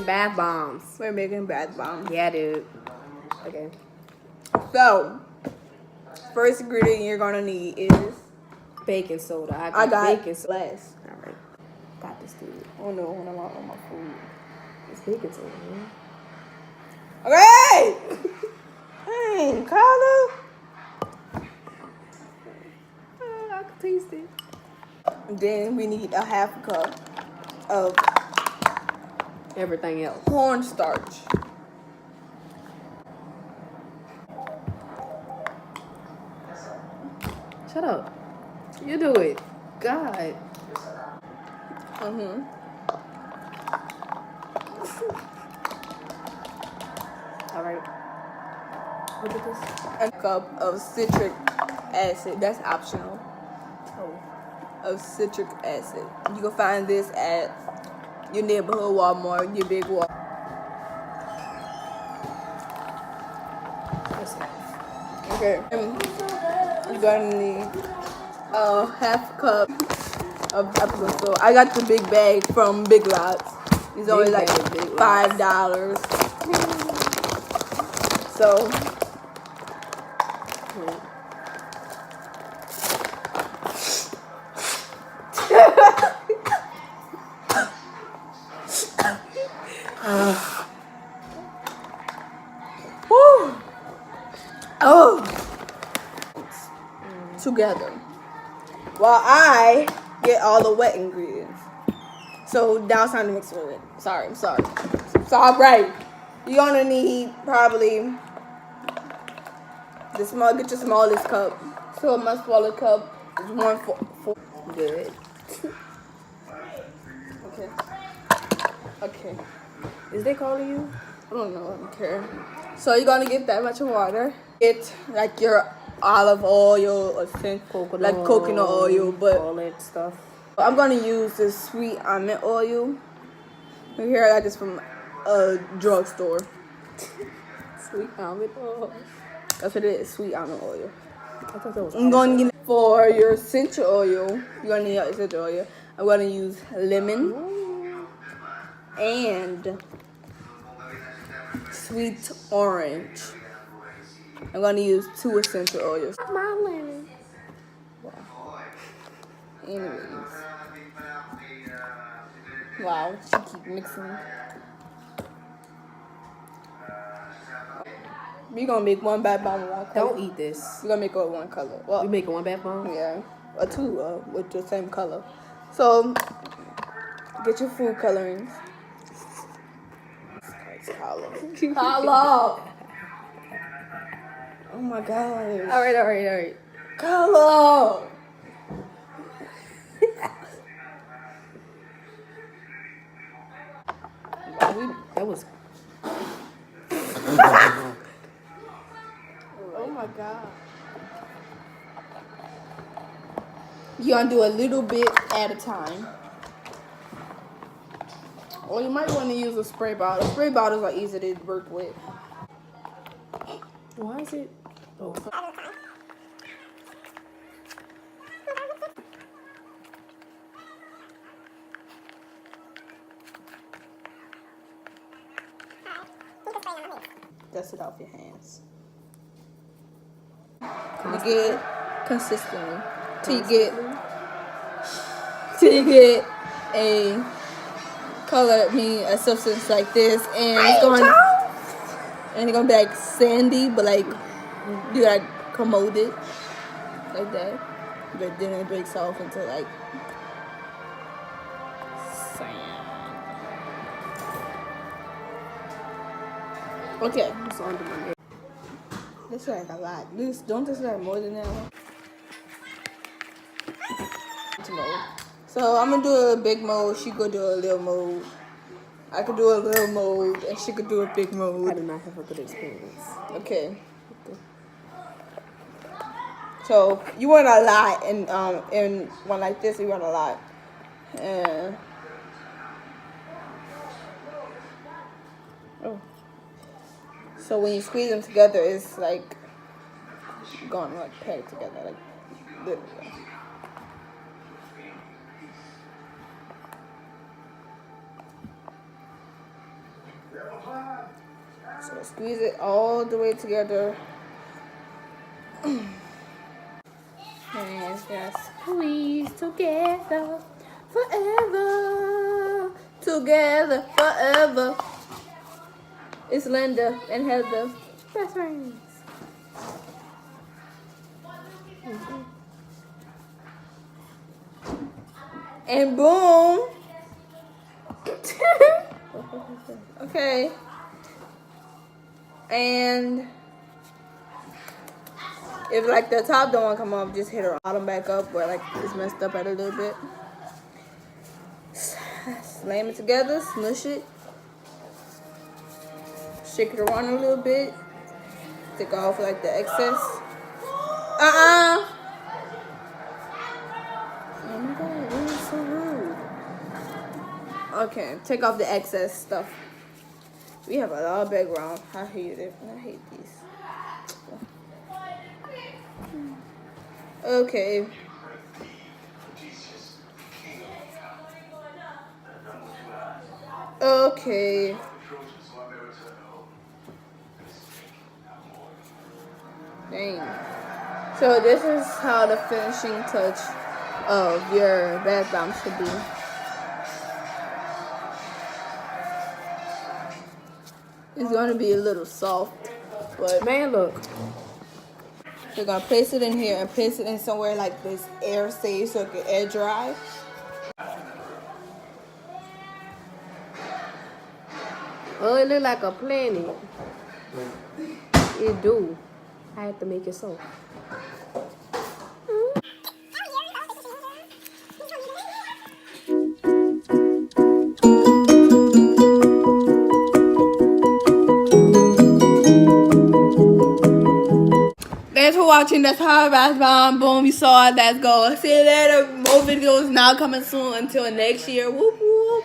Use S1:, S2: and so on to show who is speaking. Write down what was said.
S1: making bath bombs.
S2: We're making bath bombs.
S1: Yeah, dude. Okay.
S2: So, first ingredient you're gonna need is
S1: baking soda.
S2: I got
S1: baking soda.
S2: less.
S1: Alright. Got this, dude.
S2: Oh no, when I'm out on my food.
S1: It's baking soda, man.
S2: Okay! Dang, Carla.
S1: I can taste it.
S2: Then we need a half a cup of
S1: everything else.
S2: Cornstarch.
S1: Shut up. You do it. God. Alright. What is this?
S2: A cup of citric acid. That's optional. Of citric acid. You can find this at your neighborhood Walmart, your big Walmart. Okay. You're gonna need a half cup of Epsom salt. I got the big bag from Big Lots. It's only like $5. So together while I get all the wet ingredients. So now it's time to mix it with. I'm sorry. So alright, you're gonna need probably get your smallest cup. So my smallest cup is 1/4.
S1: Good.
S2: Okay.
S1: Is they calling you?
S2: I don't know. I don't care. So you're gonna get that much water. Get like your olive oil or coconut oil, but
S1: all that stuff.
S2: I'm gonna use this sweet almond oil. Here I got this from a drugstore.
S1: Sweet almond oil.
S2: That's what it is, sweet almond oil.
S1: I thought that was.
S2: I'm gonna get for your essential oil. You're gonna need essential oil. I'm gonna use lemon and sweet orange. I'm gonna use 2 essential oils.
S1: My lemon.
S2: Anyways. Wow, she keep mixing. We're gonna make one bath bomb with one color.
S1: Don't eat this.
S2: We're gonna make it with one color. Well,
S1: we making one bath bomb?
S2: Yeah. Or 2 with the same color. So get your food colorings. Carla. Oh my god.
S1: Alright.
S2: Carla.
S1: That was.
S2: Oh my god. You're gonna do a little bit at a time. Or you might want to use a spray bottle. Spray bottles are easy to work with.
S1: Why is it? Oh.
S2: Dust it off your hands. You get consistently. Till you get a color, a substance like this, and it's gonna be like sandy, but like you gotta commode it like that. But then it breaks off into like sand. Okay. This is like a lot. Don't this like more than that one? So I'm gonna do a big mold. She could do a little mold. I could do a little mold, and she could do a big mold.
S1: I do not have a good experience.
S2: Okay. So you want a lot, in one like this, you want a lot, and so when you squeeze them together, it's like going like pack together, like literally. So squeeze it all the way together. And it's gonna squeeze together forever. Together forever. It's Linda and Heather, best friends. And boom. Okay. And if like the top don't want to come off, just hit her bottom back up where like it's messed up at a little bit. Slam it together, smush it. Shake it around a little bit. Take off like the excess. Oh my god, this is so rude. Okay, take off the excess stuff. We have a lot of background. I hate it. I hate these. Okay. Okay. Dang. So this is how the finishing touch of your bath bomb should be. It's gonna be a little soft, but
S1: Man, look.
S2: you're gonna place it in here and place it in somewhere like this air safe so it can air dry.
S1: Oh, it look like a planet. It do. I have to make it so.
S2: Thanks for watching. That's how bath bomb. Boom, you saw it. Let's go. See you later. More videos now coming soon until next year. Whoop whoop.